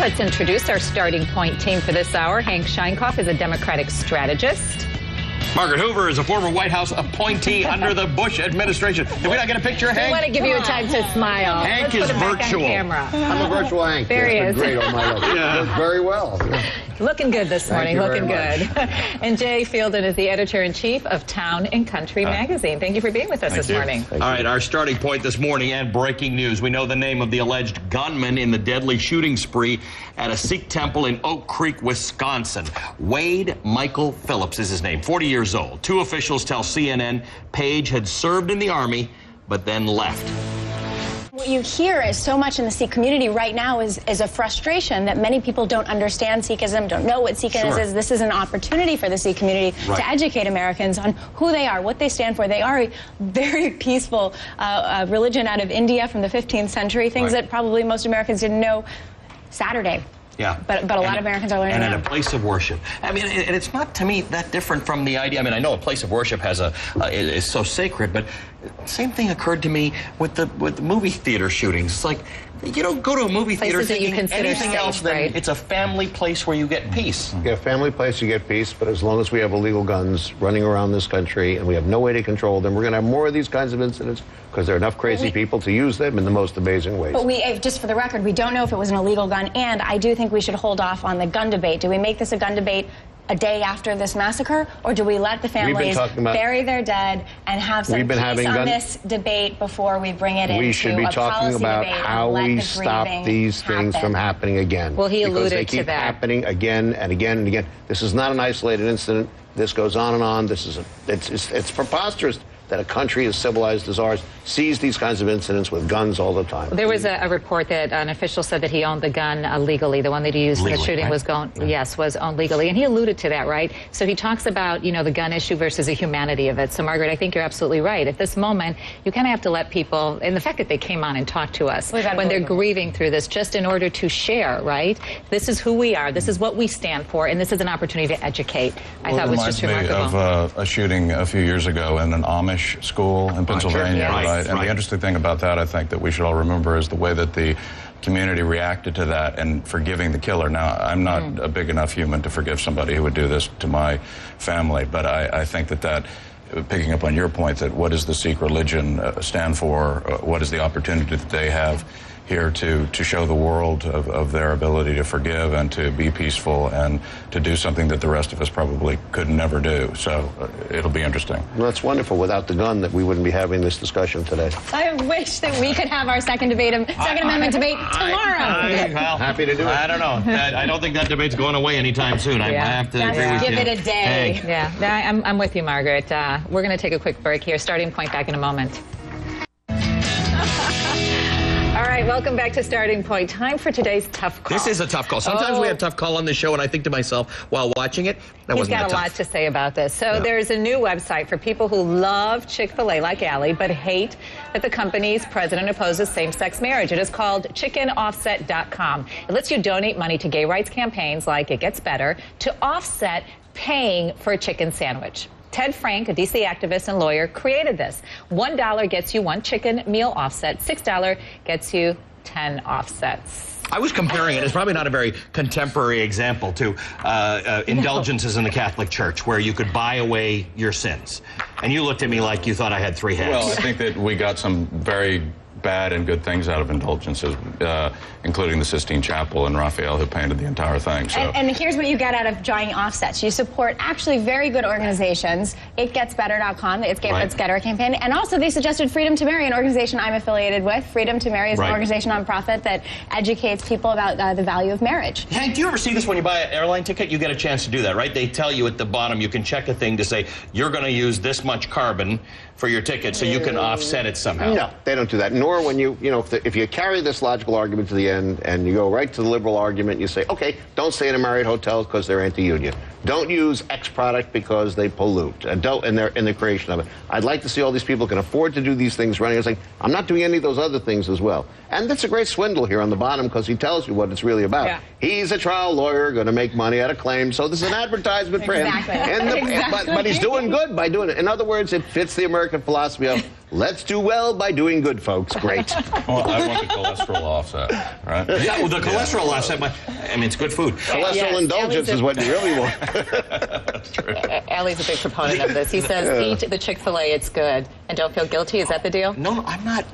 Let's introduce our starting point team for this hour. Hank Scheinkoff is a Democratic strategist. Margaret Hoover is a former White House appointee under the Bush administration. Did we not get a picture of Hank? I want to give you a time to smile. Hank Let's is put him back virtual. on camera. I'm a virtual Hank. There he is. Great on my level. Yeah. Does very well. Looking good this morning. Looking good. And Jay Fielden is the editor-in-chief of Town and Country magazine. Thank you for being with us this morning. All right, our starting point this morning and breaking news. We know the name of the alleged gunman in the deadly shooting spree at a Sikh temple in Oak Creek, Wisconsin. Wade Michael Phillips is his name, 40 years old. Two officials tell CNN Page had served in the Army, but then left. What you hear is so much in the Sikh community right now is a frustration that many people don't understand Sikhism, don't know what Sikhism is. This is an opportunity for the Sikh community to educate Americans on who they are, what they stand for. They are a very peaceful religion out of India from the 15th century, things that probably most Americans didn't know. Saturday. Yeah. But a lot of Americans are learning and now. at a place of worship. I mean, and it's not, to me, that different from the idea. I mean, I know a place of worship has is so sacred, but same thing occurred to me with the movie theater shootings. It's like, you don't go to a movie theater Places that you thinking consider anything safe, else than right? it's a family place where you get peace. You get a family place, you get peace, but as long as we have illegal guns running around this country and we have no way to control them, we're going to have more of these kinds of incidents because there are enough crazy people to use them in the most amazing ways. But just for the record, we don't know if it was an illegal gun, and I do think we should hold off on the gun debate. Do we make this a gun debate a day after this massacre, or do we let the families bury their dead and have some peace on this debate before we bring it into a policy debate? We should be talking about how we stop these things from happening again. Well, he alluded to that. Because they keep happening again and again and again. This is not an isolated incident. This goes on and on. This is it's preposterous that a country as civilized as ours sees these kinds of incidents with guns all the time. There was a report that an official said that he owned the gun legally. The one that he used in the shooting was owned legally. And he alluded to that, right? So he talks about, you know, the gun issue versus the humanity of it. So, Margaret, I think you're absolutely right. At this moment, you kind of have to let people, and the fact that they came on and talked to us when they're grieving through this, just in order to share, right? This is who we are. This is what we stand for. And this is an opportunity to educate. I thought it was just remarkable. It reminds me of a shooting a few years ago in an Amish school in Pennsylvania, right? And the interesting thing about that, I think, that we should all remember is the way that the community reacted to that and forgiving the killer. Now, I'm not a big enough human to forgive somebody who would do this to my family, but I think that picking up on your point, that what does the Sikh religion stand for? What is the opportunity that they have here to show the world of their ability to forgive and to be peaceful and to do something that the rest of us probably could never do. So it'll be interesting. Well, that's wonderful. Without the gun, that we wouldn't be having this discussion today. I wish that we could have our Second Amendment debate tomorrow. Well, happy to do it. I don't know. I don't think that debate's going away anytime soon. I have to agree with you. Give it a day. Hey. Yeah, I'm with you, Margaret. We're going to take a quick break here. Starting point back in a moment. All right, welcome back to Starting Point. Time for today's tough call. This is a tough call. Sometimes we have tough call on the show, and I think to myself while watching it, that wasn't that tough. He's got a lot to say about this. So there's a new website for people who love Chick-fil-A like Allie, but hate that the company's president opposes same-sex marriage. It is called chickenoffset.com. It lets you donate money to gay rights campaigns like It Gets Better to offset paying for a chicken sandwich. Ted Frank, a D.C. activist and lawyer, created this. $1 gets you one chicken meal offset. $6 gets you 10 offsets. I was comparing it. It's probably not a very contemporary example to indulgences in the Catholic Church where you could buy away your sins. And you looked at me like you thought I had three heads. Well, I think that we got some very bad and good things out of indulgences, including the Sistine Chapel and Raphael, who painted the entire thing. So. And here's what you get out of drawing offsets. You support actually very good organizations, itgetsbetter.com, the It's Better campaign, and also they suggested Freedom to Marry, an organization I'm affiliated with. Freedom to Marry is an organization nonprofit that educates people about the value of marriage. Hank, do you ever see this when you buy an airline ticket? You get a chance to do that, right? They tell you at the bottom, you can check a thing to say, you're going to use this much carbon for your ticket, so you can offset it somehow. No, they don't do that. Nor when if you carry this logical argument to the end and you go right to the liberal argument, you say, okay, don't stay in a Marriott hotel because they're anti-union. Don't use X product because they pollute. And don't in the creation of it. I'd like to see all these people can afford to do these things running. It's like, I'm not doing any of those other things as well. And that's a great swindle here on the bottom because he tells you what it's really about. Yeah. He's a trial lawyer going to make money out of claims, so this is an advertisement for him. But he's doing good by doing it. In other words, it fits the American American philosophy of let's do well by doing good, folks. Great. Well, I want the cholesterol offset, right? Yeah, well, the cholesterol offset, but I mean, it's good food. Cholesterol indulgence is what you really want. That's true. Allie's a big proponent of this. He says, eat the Chick-fil-A, it's good. And don't feel guilty. Is that the deal? No, I'm not.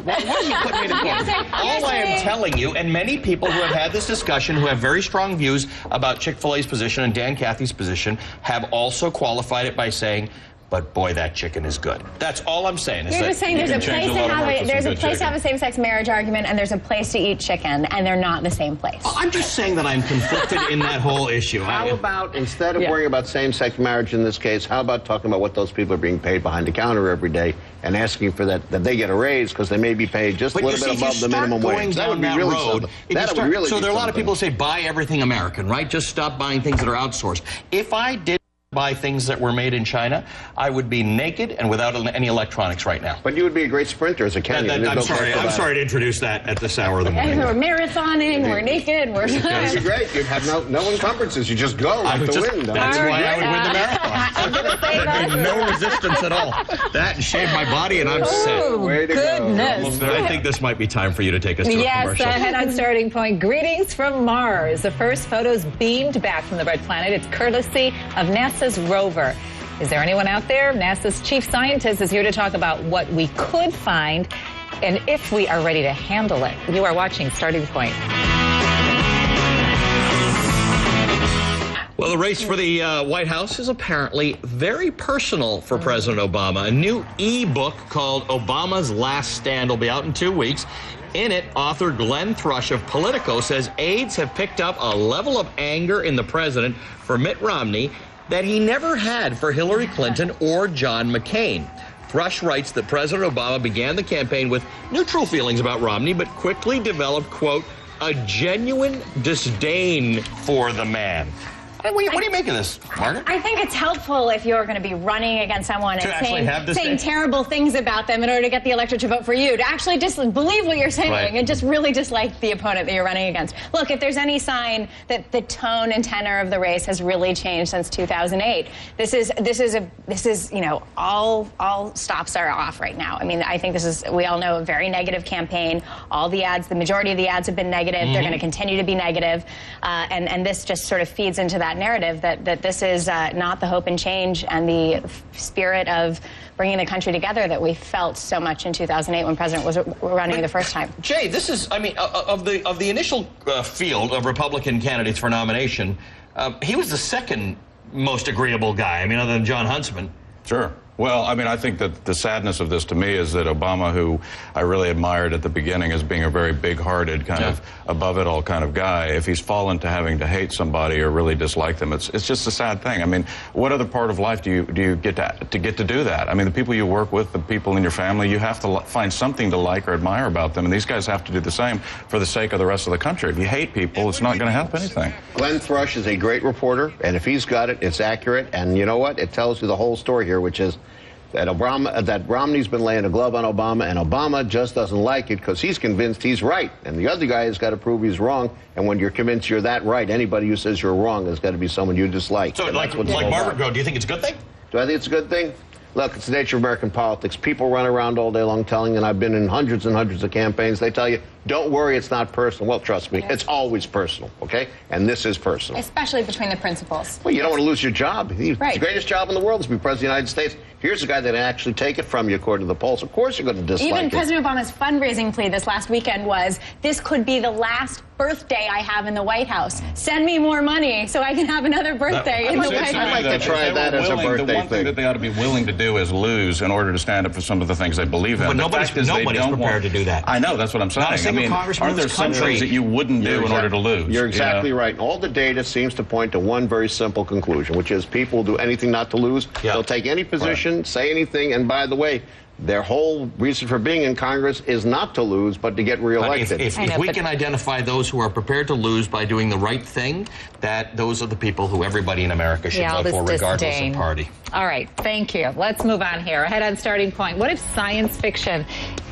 Why are you putting me to quote? All I am telling you, and many people who have had this discussion, who have very strong views about Chick-fil-A's position and Dan Cathy's position, have also qualified it by saying, but boy, that chicken is good. That's all I'm saying. You're just saying there's a place to have a same-sex marriage argument, and there's a place to eat chicken, and they're not the same place. I'm just saying that I'm conflicted in that whole issue. How about, instead of worrying about same-sex marriage in this case, how about talking about what those people are being paid behind the counter every day and asking for that they get a raise because they may be paid just a little bit above the minimum wage. That would be really something. So there are a lot of people who say, buy everything American, right? Just stop buying things that are outsourced. If I did buy things that were made in China, I would be naked and without any electronics right now. But you would be a great sprinter as a Kenyan. I'm sorry to introduce that at this hour of the morning. We're marathoning, we're naked, we're... That'd be great. You'd have no encumbrances. You just go like the wind. That's why I would win the marathon. There'd be no resistance at all. That and shave my body and I'm set. Way to go. I think this might be time for you to take us to a commercial. Yes, head on Starting Point. Greetings from Mars. The first photos beamed back from the red planet. It's courtesy of NASA's rover. Is there anyone out there? NASA's chief scientist is here to talk about what we could find and if we are ready to handle it. You are watching Starting Point. Well, the race for the White House is apparently very personal for President Obama. A new e-book called Obama's Last Stand will be out in 2 weeks. In it, author Glenn Thrush of Politico says aides have picked up a level of anger in the president for Mitt Romney that he never had for Hillary Clinton or John McCain. Thrush writes that President Obama began the campaign with neutral feelings about Romney, but quickly developed, quote, a genuine disdain for the man. What do you make of this, Margaret? I think it's helpful if you're going to be running against someone and saying terrible things about them in order to get the electorate to vote for you, to actually just believe what you're saying and just really dislike the opponent that you're running against. Look, if there's any sign that the tone and tenor of the race has really changed since 2008, this is you know, all stops are off right now. I mean, I think this is, we all know, a very negative campaign. All the ads, the majority of the ads have been negative. They're going to continue to be negative, and this just sort of feeds into that narrative that this is not the hope and change and the spirit of bringing the country together that we felt so much in 2008 when President was running the first time. Jay, this is, I mean, of the initial field of Republican candidates for nomination, he was the second most agreeable guy, I mean, other than John Huntsman. Sure. Well, I mean, I think that the sadness of this to me is that Obama, who I really admired at the beginning as being a very big-hearted, kind of above-it-all kind of guy, if he's fallen to having to hate somebody or really dislike them, it's just a sad thing. I mean, what other part of life do you get to do that? I mean, the people you work with, the people in your family, you have to find something to like or admire about them, and these guys have to do the same for the sake of the rest of the country. If you hate people, it's not going to help anything. Glenn Thrush is a great reporter, and if he's got it, it's accurate, and you know what? It tells you the whole story here, which is that Romney's been laying a glove on Obama, and Obama just doesn't like it because he's convinced he's right. And the other guy has got to prove he's wrong. And when you're convinced you're that right, anybody who says you're wrong has got to be someone you dislike. So, like Margaret Go, do you think it's a good thing? Do I think it's a good thing? Look, it's the nature of American politics. People run around all day long telling, and I've been in hundreds and hundreds of campaigns, they tell you, don't worry, it's not personal. Well, trust me, it's always personal, okay? And this is personal. Especially between the principals. Well, you don't want to lose your job. The greatest job in the world is to be President of the United States. Here's a guy that actually take it from you, according to the polls. Of course you're going to dislike it. Even President Obama's fundraising plea this last weekend was, this could be the last birthday I have in the White House. Send me more money so I can have another birthday in the White House. I'd like to try that as a birthday The one thing that they ought to be willing to do is lose in order to stand up for some of the things they believe in. But nobody's prepared to do that. I know, that's what I'm saying. Not a single congressman aren't there some things that you wouldn't do in order to lose? You're exactly right. All the data seems to point to one very simple conclusion, which is people will do anything not to lose. They'll take any position, say anything, and by the way, their whole reason for being in Congress is not to lose, but to get reelected. If we can identify those who are prepared to lose by doing the right thing, those are the people who everybody in America should vote for, regardless of party. All right, thank you. Let's move on here. Ahead on Starting Point. What if science fiction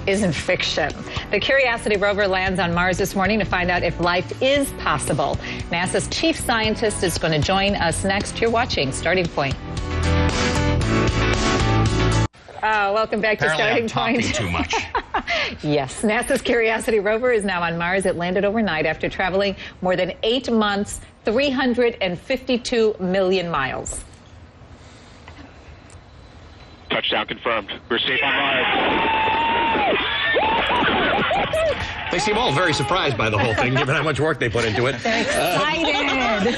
isn't fiction? The Curiosity rover lands on Mars this morning to find out if life is possible. NASA's chief scientist is going to join us next. You're watching Starting Point. Welcome back to Apparently Starting I'm Point. talking too much. Yes, NASA's Curiosity rover is now on Mars. It landed overnight after traveling more than 8 months, 352 million miles. Touchdown confirmed. We're safe on Mars. They seem all very surprised by the whole thing, given how much work they put into it. They're excited.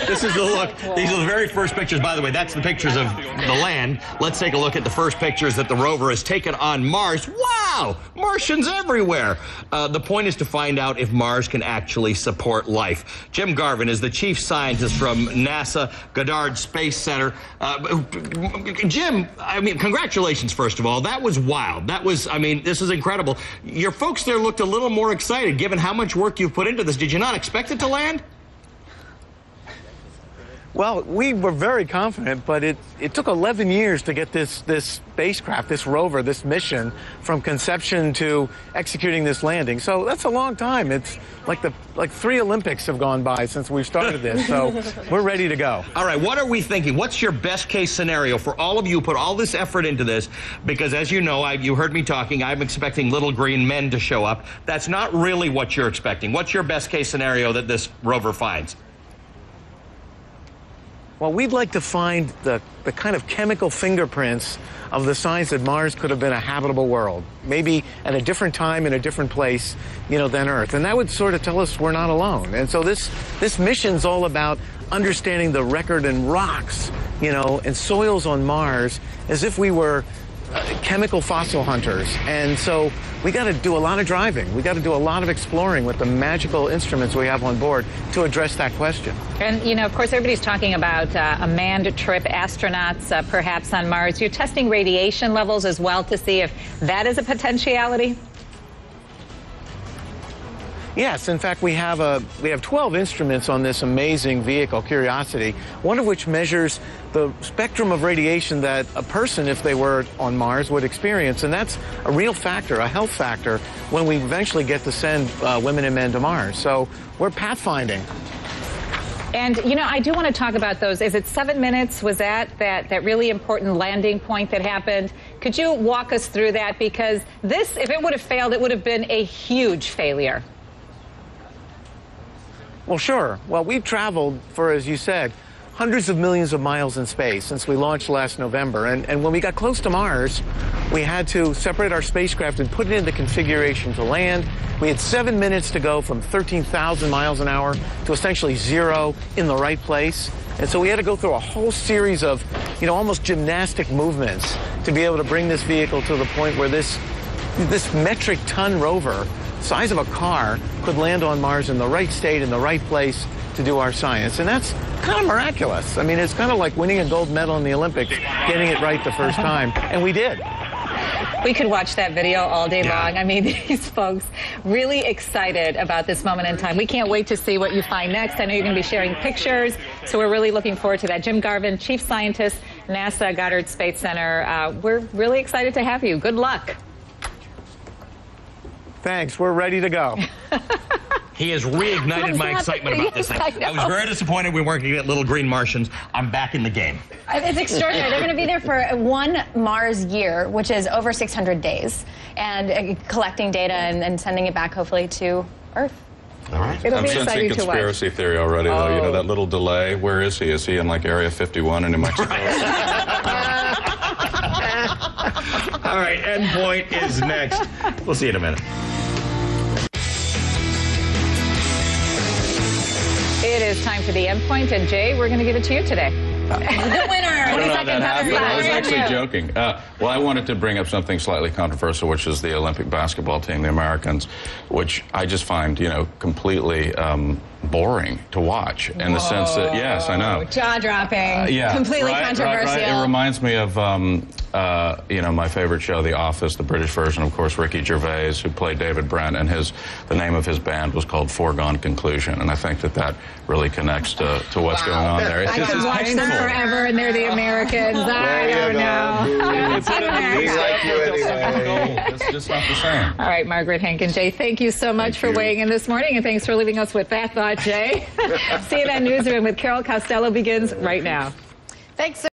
This is the look. These are the very first pictures. By the way, that's the pictures of the land. Let's take a look at the first pictures that the rover has taken on Mars. Wow! Martians everywhere. The point is to find out if Mars can actually support life. Jim Garvin is the chief scientist from NASA Goddard Space Center. Jim, I mean, congratulations, first of all. That was wild. That was, I mean, this is incredible. Your folks there looked a little more excited, given how much work you've put into this. Did you not expect it to land? Well, we were very confident, but it took 11 years to get this spacecraft, this rover, this mission from conception to executing this landing. So that's a long time. It's like 3 Olympics have gone by since we've started this. So we're ready to go. All right, what are we thinking? What's your best case scenario for all of you who put all this effort into this? Because as you know, you heard me talking, I'm expecting little green men to show up. That's not really what you're expecting. What's your best case scenario that this rover finds? Well, we'd like to find the kind of chemical fingerprints of the signs that Mars could have been a habitable world, maybe at a different time in a different place, than Earth. And that would sort of tell us we're not alone. And so this mission's all about understanding the record in rocks, and soils on Mars as if we were chemical fossil hunters. And so we got to do a lot of driving. We got to do a lot of exploring with the magical instruments we have on board to address that question. And, of course, everybody's talking about a manned trip, astronauts perhaps on Mars. You're testing radiation levels as well to see if that is a potentiality? Yes, in fact, we have 12 instruments on this amazing vehicle, Curiosity, one of which measures the spectrum of radiation that a person, if they were on Mars, would experience. And that's a real factor, a health factor, when we eventually get to send women and men to Mars. So we're pathfinding. And, I do want to talk about those. Is it 7 minutes? Was that really important landing point that happened? Could you walk us through that? Because this, if it would have failed, it would have been a huge failure. Well, sure. Well, we've traveled for, as you said, hundreds of millions of miles in space since we launched last November. And when we got close to Mars, we had to separate our spacecraft and put it into configuration to land. We had 7 minutes to go from 13,000 miles an hour to essentially 0 in the right place. And so we had to go through a whole series of, almost gymnastic movements to be able to bring this vehicle to the point where this metric ton rover, size of a car, could land on Mars in the right state, in the right place to do our science. And that's kind of miraculous. I mean, it's kind of like winning a gold medal in the Olympics, getting it right the first time. And we did. We could watch that video all day long. I mean, these folks really excited about this moment in time. We can't wait to see what you find next. I know you're going to be sharing pictures, so we're really looking forward to that. Jim Garvin, Chief Scientist, NASA Goddard Space Center. We're really excited to have you. Good luck. Thanks. We're ready to go. He has reignited my excitement about this thing. I was very disappointed we weren't going to get little green Martians. I'm back in the game. It's extraordinary. They're going to be there for 1 Mars year, which is over 600 days, and collecting data and sending it back, hopefully, to Earth. All right. It'll I'm be sensing exciting to watch. conspiracy theory already, though. That little delay. Where is he? Is he in, like, Area 51 in New Mexico? All right, Endpoint is next. We'll see you in a minute. It is time for the Endpoint, and Jay, we're going to give it to you today. The winner. I don't know how that happened. I was actually joking. Well, I wanted to bring up something slightly controversial, which is the Olympic basketball team, the Americans, which I just find, completely boring to watch in the sense that, yes, I know. Jaw-dropping. Completely controversial. Right. It reminds me of, my favorite show, The Office, the British version, of course, Ricky Gervais, who played David Brent, and the name of his band was called Foregone Conclusion. And I think that really connects to what's going on there. It's I could watch them forever, and they're the Americans. I don't know. It's like you anyway. It's just not the same. All right, Margaret, Hank, and Jay, thank you so much for weighing in this morning, and thanks for leaving us with that thought, Jay. CNN Newsroom with Carol Costello begins right now. Thanks.